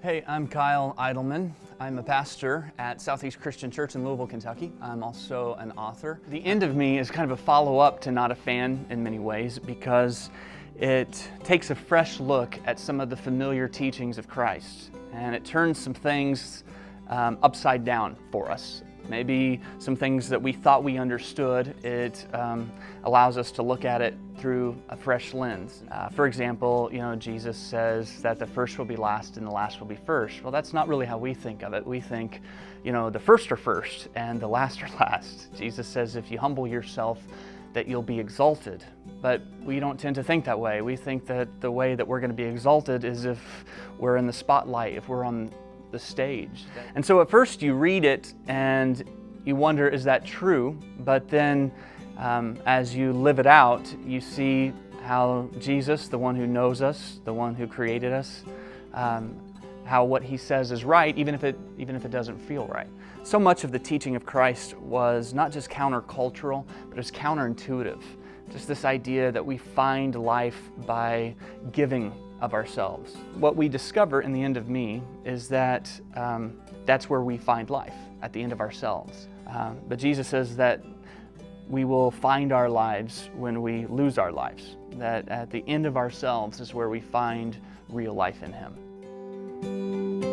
Hey, I'm Kyle Idleman. I'm a pastor at Southeast Christian Church in Louisville, Kentucky. I'm also an author. The End of Me is kind of a follow-up to Not a Fan in many ways because it takes a fresh look at some of the familiar teachings of Christ, and it turns some things upside down for us. Maybe some things that we thought we understood, it allows us to look at it through a fresh lens. For example, Jesus says that the first will be last and the last will be first. Well, that's not really how we think of it. We think, the first are first and the last are last. Jesus says if you humble yourself, that you'll be exalted. But we don't tend to think that way. We think that the way that we're going to be exalted is if we're in the spotlight, if we're on the stage. And so at first you read it and you wonder, is that true? But then as you live it out, you see how Jesus, the one who knows us, the one who created us, how what he says is right, even if it doesn't feel right. So much of the teaching of Christ was not just countercultural, but it was counterintuitive. Just this idea that we find life by giving of ourselves. What we discover in the End of Me is that that's where we find life, at the end of ourselves. But Jesus says that we will find our lives when we lose our lives, that at the end of ourselves is where we find real life in Him.